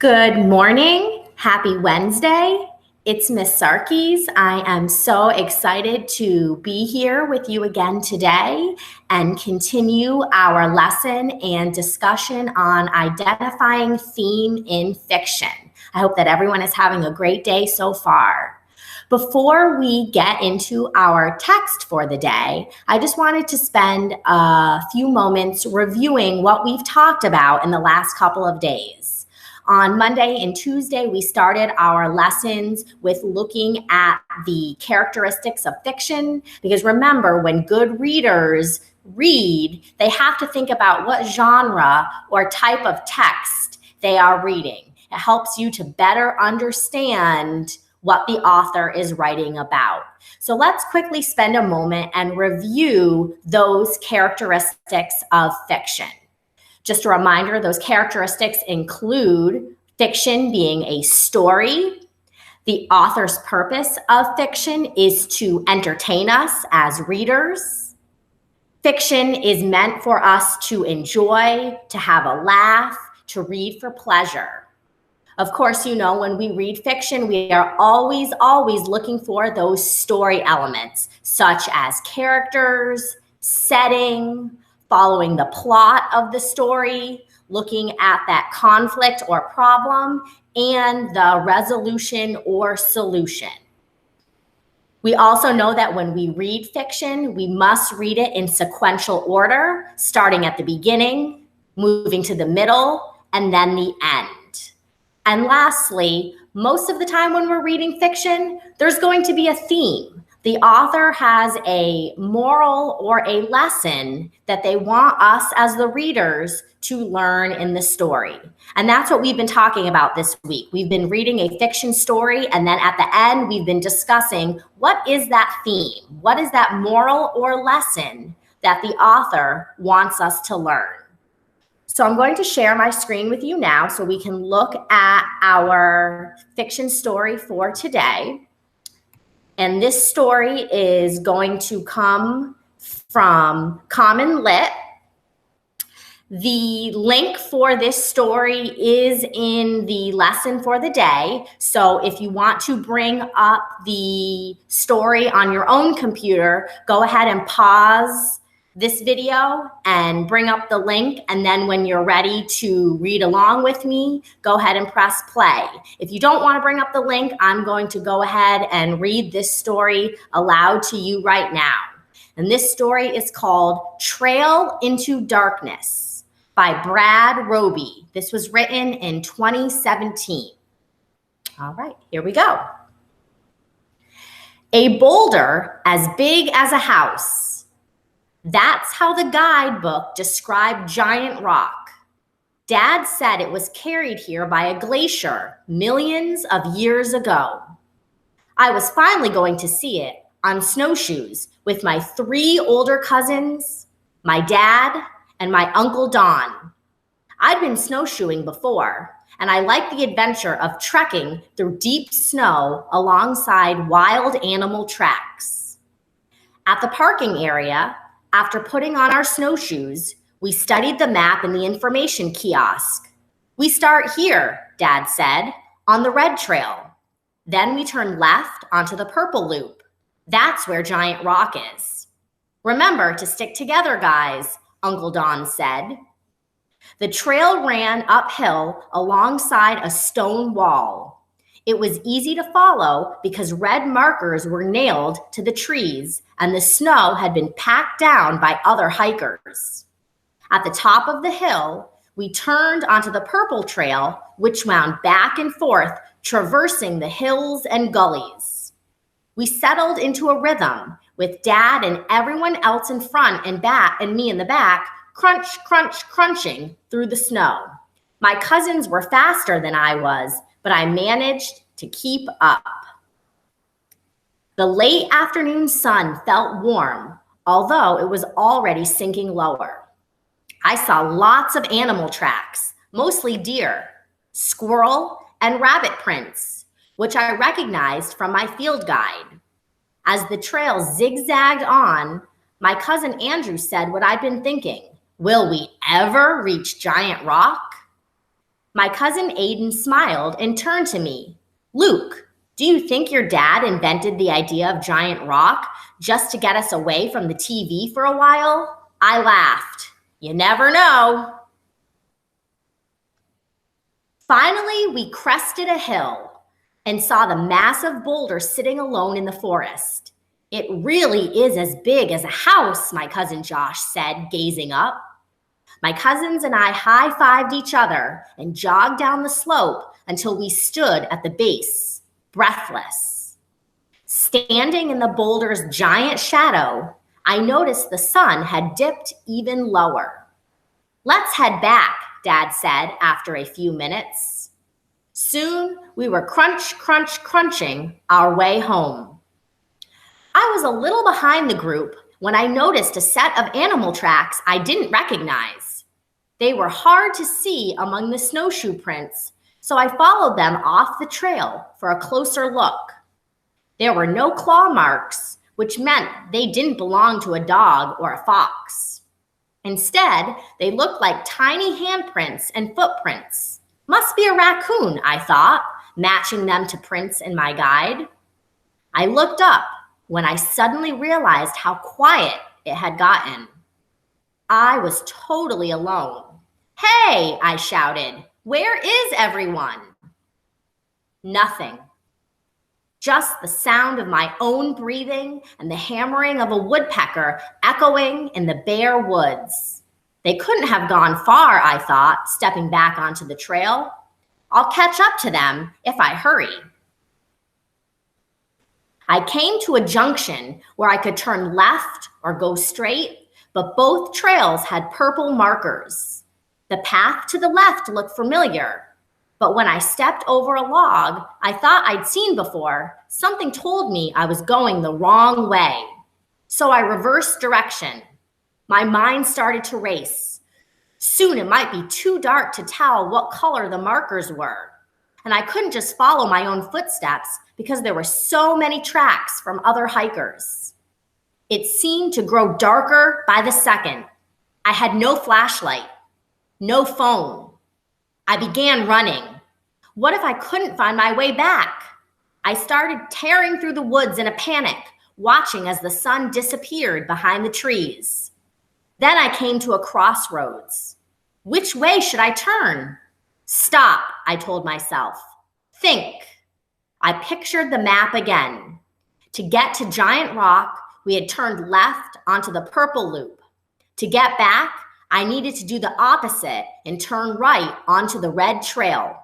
Good morning. Happy Wednesday. It's Miss Sarkis. I am so excited to be here with you again today and continue our lesson and discussion on identifying theme in fiction. I hope that everyone is having a great day so far. Before we get into our text for the day, I just wanted to spend a few moments reviewing what we've talked about in the last couple of days. On Monday and Tuesday, we started our lessons with looking at the characteristics of fiction, because remember, when good readers read, they have to think about what genre or type of text they are reading. It helps you to better understand what the author is writing about. So let's quickly spend a moment and review those characteristics of fiction. Just a reminder, those characteristics include fiction being a story. The author's purpose of fiction is to entertain us as readers. Fiction is meant for us to enjoy, to have a laugh, to read for pleasure. Of course, you know, when we read fiction, we are always looking for those story elements, such as characters, setting, following the plot of the story, looking at that conflict or problem, and the resolution or solution. We also know that when we read fiction, we must read it in sequential order, starting at the beginning, moving to the middle, and then the end. And lastly, most of the time when we're reading fiction, there's going to be a theme. The author has a moral or a lesson that they want us as the readers to learn in the story. And that's what we've been talking about this week. We've been reading a fiction story, and then at the end, we've been discussing what is that theme? What is that moral or lesson that the author wants us to learn? So I'm going to share my screen with you now so we can look at our fiction story for today. And this story is going to come from Common Lit. The link for this story is in the lesson for the day. So if you want to bring up the story on your own computer, go ahead and pause this video and bring up the link, and then when you're ready to read along with me, go ahead and press play. If you don't want to bring up the link, I'm going to go ahead and read this story aloud to you right now. And this story is called Trail into Darkness by Brad Roby. This was written in 2017. All right, here we go. A boulder as big as a house. That's how the guidebook described Giant Rock. Dad said it was carried here by a glacier millions of years ago. I was finally going to see it on snowshoes with my 3 older cousins, my dad, and my Uncle Don. I'd been snowshoeing before, and I liked the adventure of trekking through deep snow alongside wild animal tracks. At the parking area, after putting on our snowshoes, we studied the map in the information kiosk. We start here, Dad said, on the red trail. Then we turn left onto the purple loop. That's where Giant Rock is. Remember to stick together, guys, Uncle Don said. The trail ran uphill alongside a stone wall. It was easy to follow because red markers were nailed to the trees and the snow had been packed down by other hikers. At the top of the hill, we turned onto the purple trail, which wound back and forth, traversing the hills and gullies. We settled into a rhythm with Dad and everyone else in front and back and me in the back, crunch, crunch, crunching through the snow. My cousins were faster than I was, but I managed to keep up. The late afternoon sun felt warm, although it was already sinking lower. I saw lots of animal tracks, mostly deer, squirrel, and rabbit prints, which I recognized from my field guide. As the trail zigzagged on, my cousin Andrew said what I'd been thinking. Will we ever reach Giant Rock? My cousin Aiden smiled and turned to me. Luke, do you think your dad invented the idea of giant rock just to get us away from the TV for a while? I laughed. You never know. Finally, we crested a hill and saw the massive boulder sitting alone in the forest. It really is as big as a house, my cousin Josh said, gazing up. My cousins and I high-fived each other and jogged down the slope until we stood at the base, breathless. Standing in the boulder's giant shadow, I noticed the sun had dipped even lower. Let's head back, Dad said after a few minutes. Soon, we were crunching our way home. I was a little behind the group when I noticed a set of animal tracks I didn't recognize. They were hard to see among the snowshoe prints, so I followed them off the trail for a closer look. There were no claw marks, which meant they didn't belong to a dog or a fox. Instead, they looked like tiny handprints and footprints. Must be a raccoon, I thought, matching them to prints in my guide. I looked up when I suddenly realized how quiet it had gotten. I was totally alone. Hey, I shouted, where is everyone? Nothing. Just the sound of my own breathing and the hammering of a woodpecker echoing in the bare woods. They couldn't have gone far, I thought, stepping back onto the trail. I'll catch up to them if I hurry. I came to a junction where I could turn left or go straight, but both trails had purple markers. The path to the left looked familiar, but when I stepped over a log I thought I'd seen before, something told me I was going the wrong way. So I reversed direction. My mind started to race. Soon it might be too dark to tell what color the markers were, and I couldn't just follow my own footsteps because there were so many tracks from other hikers. It seemed to grow darker by the second. I had no flashlight, no phone. I began running. What if I couldn't find my way back? I started tearing through the woods in a panic, watching as the sun disappeared behind the trees. Then I came to a crossroads. Which way should I turn? Stop, I told myself. Think. I pictured the map again. To get to Giant Rock, we had turned left onto the purple loop. To get back, I needed to do the opposite and turn right onto the red trail.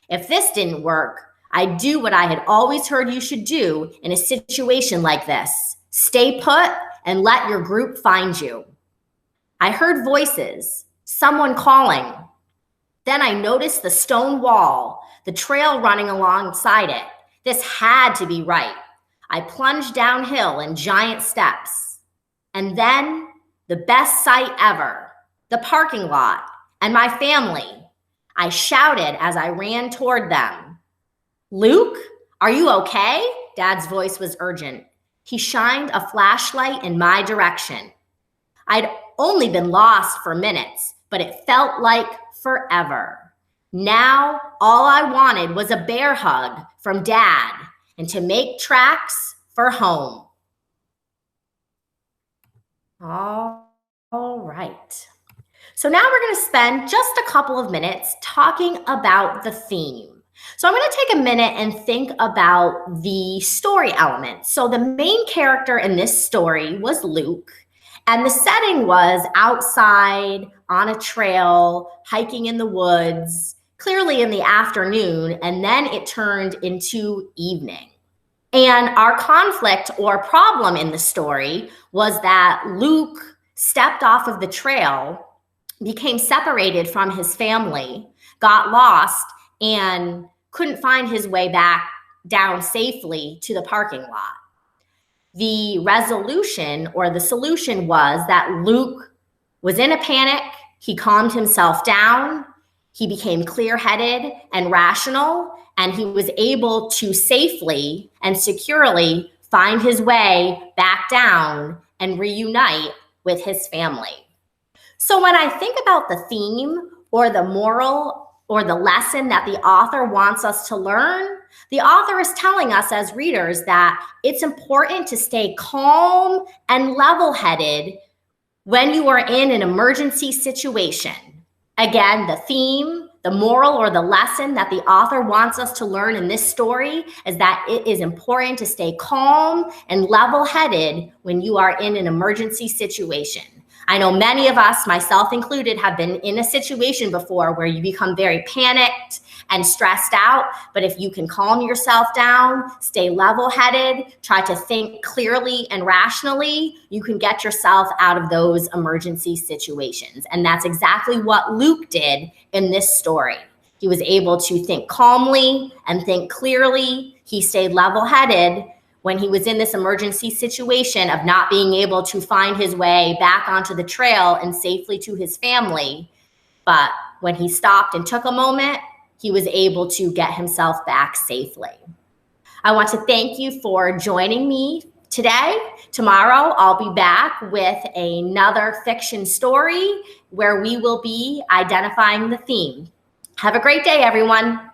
If this didn't work, I'd do what I had always heard you should do in a situation like this. Stay put and let your group find you. I heard voices, someone calling. Then I noticed the stone wall, the trail running alongside it. This had to be right. I plunged downhill in giant steps. And then, the best sight ever, the parking lot and my family. I shouted as I ran toward them. Luke, are you okay? Dad's voice was urgent. He shined a flashlight in my direction. I'd only been lost for minutes, but it felt like forever. Now, all I wanted was a bear hug from Dad and to make tracks for home. All right. So now we're going to spend just a couple of minutes talking about the theme. So I'm going to take a minute and think about the story element. So the main character in this story was Luke, and the setting was outside on a trail, hiking in the woods, clearly in the afternoon, and then it turned into evening. And our conflict or problem in the story was that Luke stepped off of the trail, became separated from his family, got lost, and couldn't find his way back down safely to the parking lot. The resolution or the solution was that Luke was in a panic. He calmed himself down. He became clear-headed and rational, and he was able to safely and securely find his way back down and reunite with his family. So when I think about the theme or the moral or the lesson that the author wants us to learn, the author is telling us as readers that it's important to stay calm and level-headed when you are in an emergency situation. Again, the theme, the moral, or the lesson that the author wants us to learn in this story is that it is important to stay calm and level-headed when you are in an emergency situation. I know many of us, myself included, have been in a situation before where you become very panicked and stressed out, but if you can calm yourself down, stay level-headed, try to think clearly and rationally, you can get yourself out of those emergency situations. And that's exactly what Luke did in this story. He was able to think calmly and think clearly. He stayed level-headed when he was in this emergency situation of not being able to find his way back onto the trail and safely to his family. But when he stopped and took a moment, he was able to get himself back safely. I want to thank you for joining me today. Tomorrow, I'll be back with another fiction story where we will be identifying the theme. Have a great day, everyone.